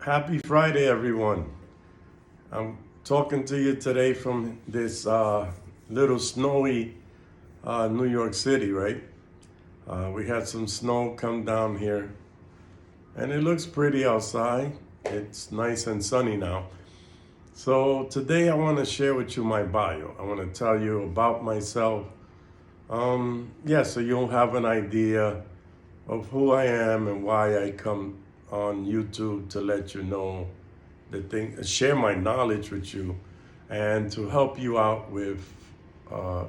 Happy Friday, everyone. I'm talking to you today from this little snowy New York City, right? We had some snow come down here, and it looks pretty outside. It's nice and sunny now. So, today I want to share with you my bio. I want to tell you about myself. So you'll have an idea of who I am and why I come on YouTube to let you know the thing, share my knowledge with you, and to help you out with uh,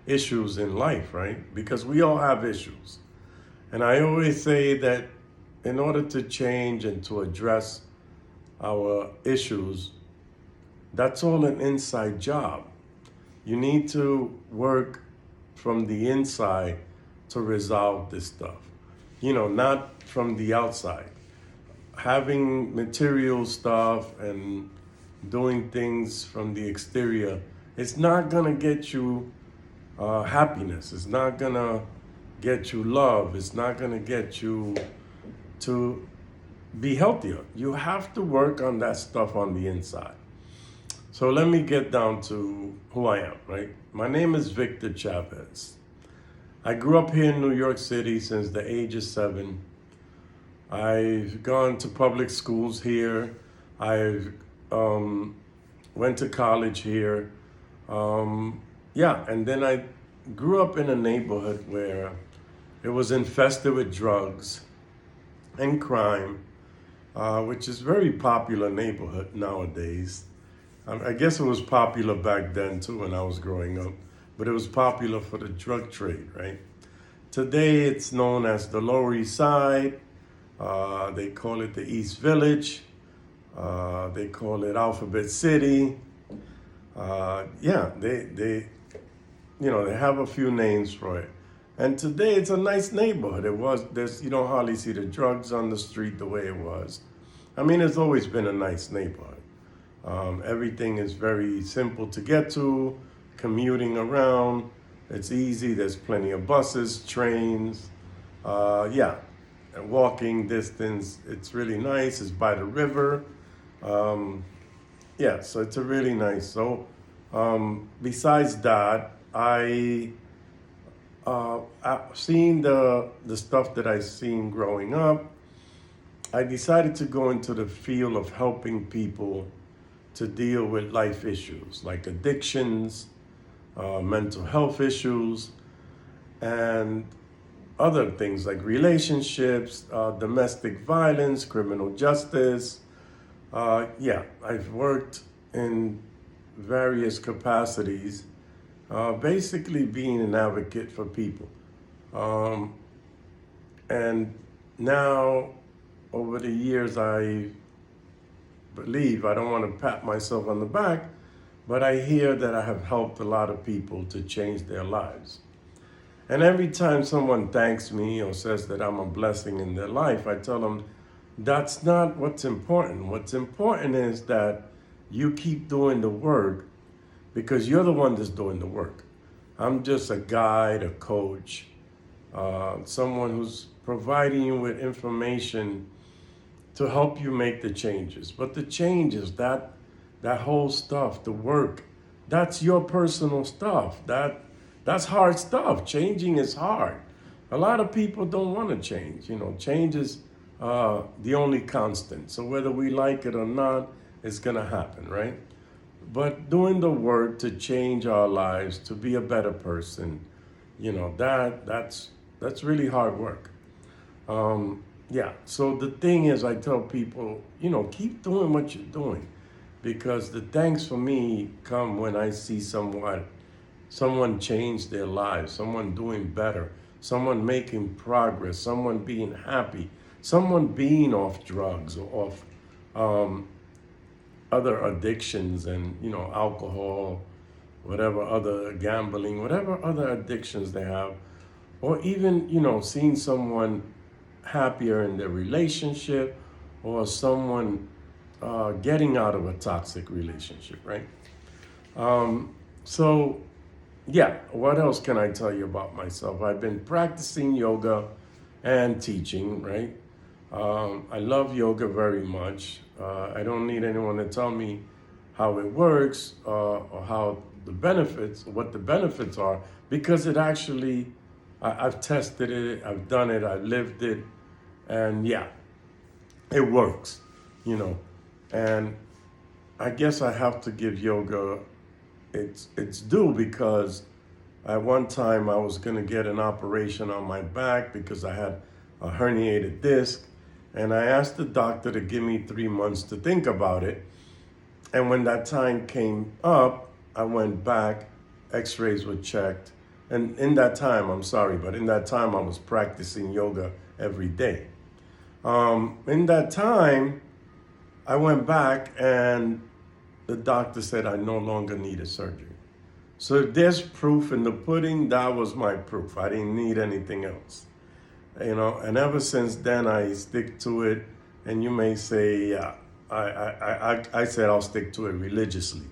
issues in life, right? Because we all have issues, and I always say that in order to change and to address our issues, that's all an inside job. You need to work from the inside to resolve this stuff. Not from the outside. Having material stuff and doing things from the exterior, it's not gonna get you happiness. It's not gonna get you love. It's not gonna get you to be healthier. You have to work on that stuff on the inside. So let me get down to who I am, right? My name is Victor Chavez. I grew up here in New York City since the age of 7. I've gone to public schools here. I've went to college here. And then I grew up in a neighborhood where it was infested with drugs and crime, which is very popular neighborhood nowadays. I guess it was popular back then too when I was growing up, but it was popular for the drug trade, right? Today it's known as the Lower East Side. They call it the East Village. They call it Alphabet City. They have a few names for it. And today it's a nice neighborhood. You don't hardly see the drugs on the street the way it was. I mean, it's always been a nice neighborhood. Everything is very simple to get to, commuting around. It's easy. There's plenty of buses, trains. Walking distance. It's really nice. It's by the river. So it's a really nice. So besides that, seeing the stuff that I seen growing up, I decided to go into the field of helping people to deal with life issues like addictions, mental health issues, and other things like relationships, domestic violence, criminal justice. I've worked in various capacities, basically being an advocate for people. And now, over the years, I don't want to pat myself on the back, but I hear that I have helped a lot of people to change their lives. And every time someone thanks me or says that I'm a blessing in their life, I tell them that's not what's important. What's important is that you keep doing the work because you're the one that's doing the work. I'm just a guide, a coach, someone who's providing you with information to help you make the changes. But the changes, that whole stuff, the work, that's your personal stuff. That's hard stuff. Changing is hard. A lot of people don't want to change. Change is the only constant. So whether we like it or not, it's gonna happen, right? But doing the work to change our lives, to be a better person, that's really hard work. So the thing is, I tell people, keep doing what you're doing, because the thanks for me come when I see someone change their lives, someone doing better, someone making progress, someone being happy, someone being off drugs or off other addictions and, alcohol, whatever other gambling, whatever other addictions they have, or even, seeing someone happier in their relationship or someone getting out of a toxic relationship, right? What else can I tell you about myself? I've been practicing yoga and teaching, right? I love yoga very much. I don't need anyone to tell me how it works or how what the benefits are, because it actually, I've tested it, I've done it, I've lived it, and yeah, it works, you know. And I guess I have to give yoga its due, because at one time I was going to get an operation on my back because I had a herniated disc, and I asked the doctor to give me 3 months to think about it. And when that time came up, I went back, x-rays were checked, and in that time, I'm sorry, but in that time I was practicing yoga every day. In that time, I went back and the doctor said I no longer needed surgery. So if there's proof in the pudding, that was my proof. I didn't need anything else. And ever since then I stick to it. And you may say, yeah, I said I'll stick to it religiously.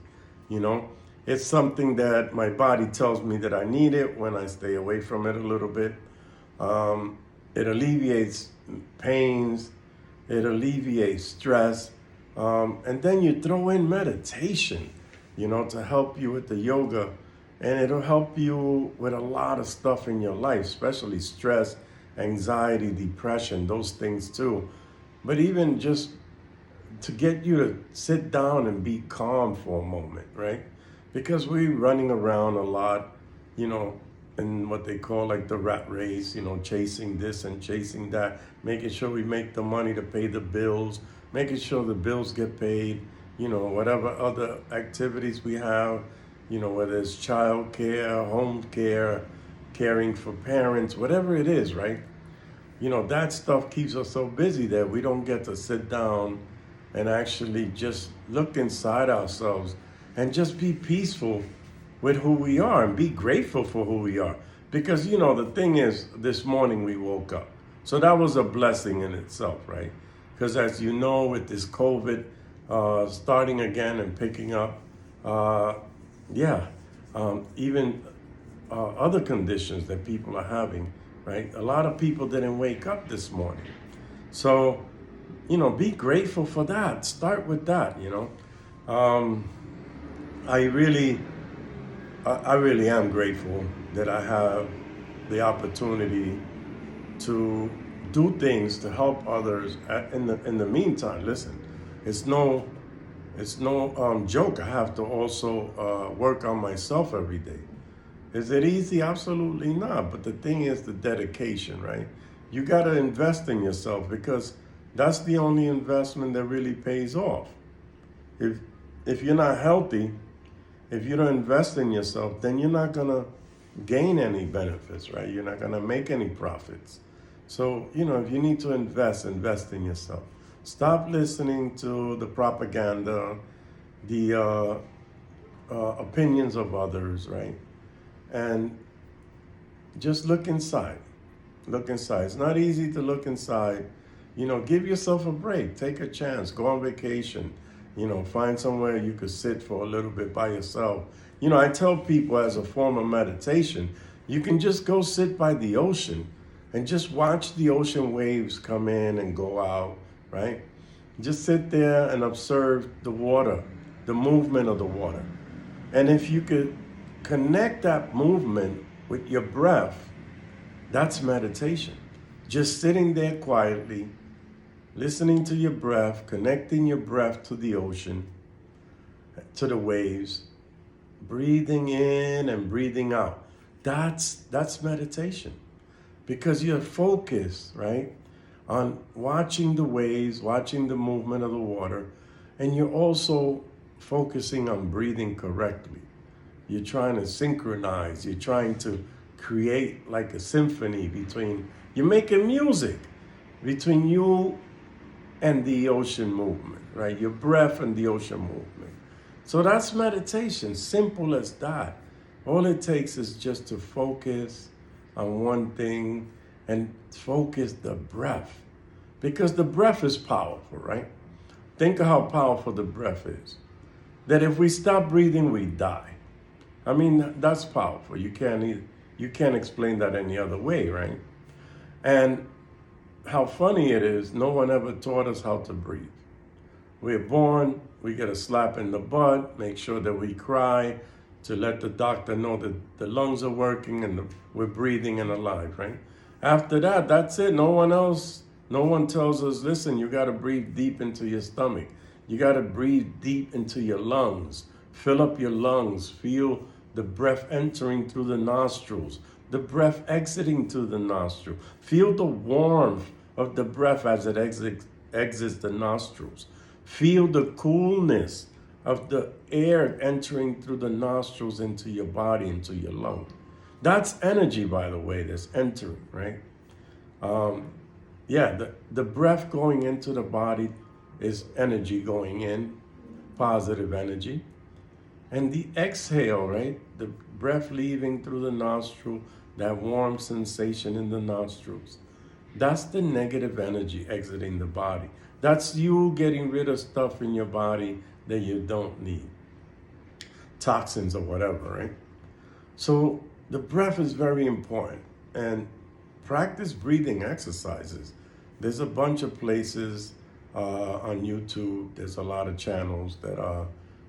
It's something that my body tells me that I need it when I stay away from it a little bit. It alleviates pains, it alleviates stress. And then you throw in meditation, to help you with the yoga. And it'll help you with a lot of stuff in your life, especially stress, anxiety, depression, those things too. But even just to get you to sit down and be calm for a moment, right? Because we're running around a lot, in what they call like the rat race, chasing this and chasing that, making sure we make the money to pay the bills, making sure the bills get paid, whatever other activities we have, whether it's child care, home care, caring for parents, whatever it is, right? That stuff keeps us so busy that we don't get to sit down and actually just look inside ourselves and just be peaceful with who we are and be grateful for who we are. Because, the thing is, this morning we woke up. So that was a blessing in itself, right? Because as you know, with this COVID starting again and picking up, even other conditions that people are having, right? A lot of people didn't wake up this morning. So, be grateful for that. Start with that, I really am grateful that I have the opportunity to do things to help others. In the meantime, listen, it's no joke. I have to also work on myself every day. Is it easy? Absolutely not. But the thing is the dedication, right? You got to invest in yourself, because that's the only investment that really pays off. If you're not healthy, if you don't invest in yourself, then you're not going to gain any benefits, right? You're not going to make any profits. So, if you need to invest in yourself. Stop listening to the propaganda, the opinions of others, right? And just look inside. Look inside. It's not easy to look inside. Give yourself a break. Take a chance. Go on vacation. Find somewhere you could sit for a little bit by yourself. I tell people, as a form of meditation, you can just go sit by the ocean and just watch the ocean waves come in and go out, right? Just sit there and observe the water, the movement of the water. And if you could connect that movement with your breath, that's meditation. Just sitting there quietly, listening to your breath, connecting your breath to the ocean, to the waves, breathing in and breathing out. That's meditation, because you're focused, right, on watching the waves, watching the movement of the water, and you're also focusing on breathing correctly. You're trying to synchronize. You're trying to create like a symphony you're making music between you and the ocean movement, right? Your breath and the ocean movement. So that's meditation, simple as that. All it takes is just to focus on one thing and focus the breath, because the breath is powerful, right? Think of how powerful the breath is. That if we stop breathing, we die. I mean, that's powerful. You can't explain that any other way, right? And how funny it is, no one ever taught us how to breathe. We're born, we get a slap in the butt, make sure that we cry to let the doctor know that the lungs are working and we're breathing and alive, right? After that, that's it. No one tells us, listen, you got to breathe deep into your stomach. You got to breathe deep into your lungs. Fill up your lungs. Feel the breath entering through the nostrils, the breath exiting through the nostril. Feel the warmth of the breath as it exits the nostrils. Feel the coolness of the air entering through the nostrils into your body, into your lung. That's energy, by the way, that's entering, right? The breath going into the body is energy going in, positive energy. And the exhale, right? The breath leaving through the nostril, that warm sensation in the nostrils. That's the negative energy exiting the body. That's you getting rid of stuff in your body that you don't need. Toxins or whatever, right? So the breath is very important. And practice breathing exercises. There's a bunch of places on YouTube. There's a lot of channels that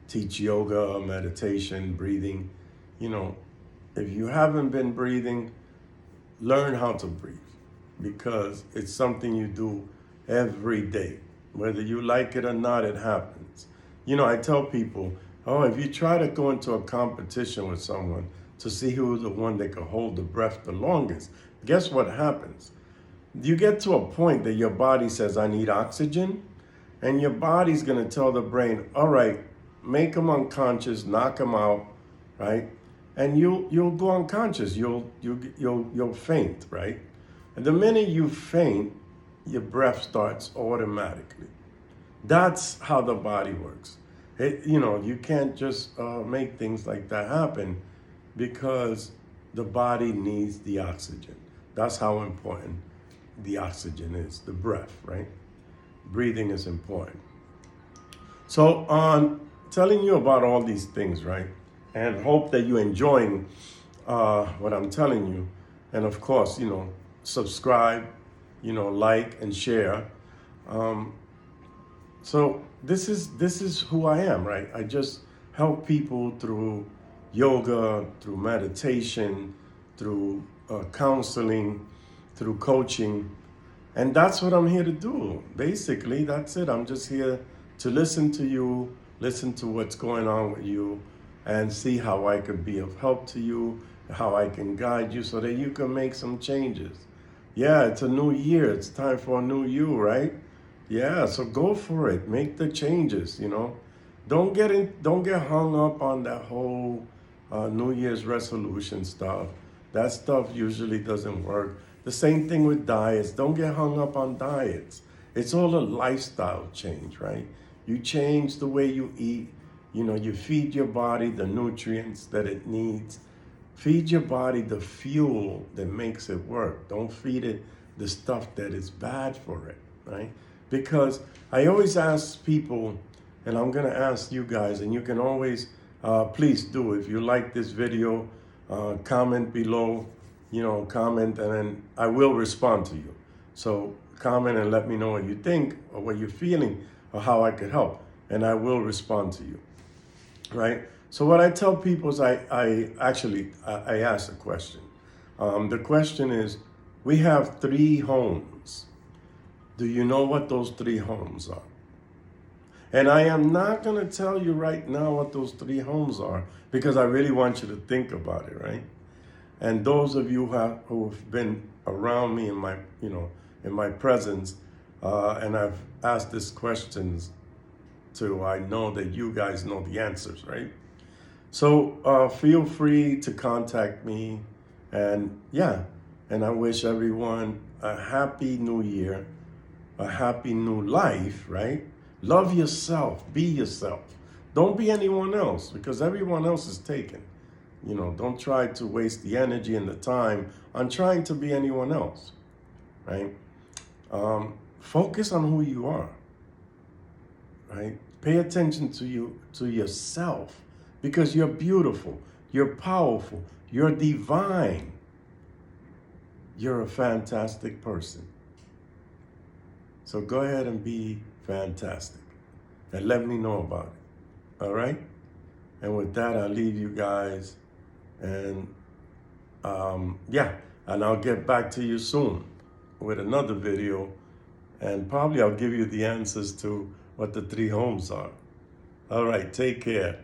teach yoga, meditation, breathing. You know, if you haven't been breathing, learn how to breathe, because it's something you do every day. Whether you like it or not, it happens. You know, I tell people, if you try to go into a competition with someone to see who's the one that can hold the breath the longest, guess what happens? You get to a point that your body says, I need oxygen, and your body's gonna tell the brain, all right, make them unconscious, knock them out, right? And you'll go unconscious, you'll faint, right? And the minute you faint, your breath starts automatically. That's how the body works. You can't just make things like that happen, because the body needs the oxygen. That's how important the oxygen is, the breath, right? Breathing is important. So on telling you about all these things, right? And hope that you're enjoying what I'm telling you. And of course, subscribe, like and share. So this is who I am, right? I just help people through yoga, through meditation, through counseling, through coaching. And that's what I'm here to do. Basically, that's it. I'm just here to listen to you, listen to what's going on with you, and see how I could be of help to you, how I can guide you so that you can make some changes. Yeah, it's a new year. It's time for a new you, right? Yeah, so go for it. Make the changes, Don't get hung up on that whole New Year's resolution stuff. That stuff usually doesn't work. The same thing with diets. Don't get hung up on diets. It's all a lifestyle change, right? You change the way you eat. You feed your body the nutrients that it needs. Feed your body the fuel that makes it work. Don't feed it the stuff that is bad for it, right? Because I always ask people, and I'm going to ask you guys, and you can always, please do, if you like this video, comment below, comment, and then I will respond to you. So comment and let me know what you think or what you're feeling or how I could help, and I will respond to you, right? So what I tell people is I ask a question. The question is, we have 3 homes. Do you know what those 3 homes are? And I am not going to tell you right now what those 3 homes are, because I really want you to think about it, right? And those of you who have been around me in my presence, and I've asked these questions to, I know that you guys know the answers, right? So feel free to contact me, and I wish everyone a happy new year, a happy new life, right? Love yourself, be yourself. Don't be anyone else, because everyone else is taken. Don't try to waste the energy and the time on trying to be anyone else, right? Focus on who you are, right? Pay attention to yourself, because you're beautiful, you're powerful, you're divine. You're a fantastic person. So go ahead and be fantastic and let me know about it. All right? And with that, I'll leave you guys. And and I'll get back to you soon with another video. And probably I'll give you the answers to what the 3 homes are. All right, take care.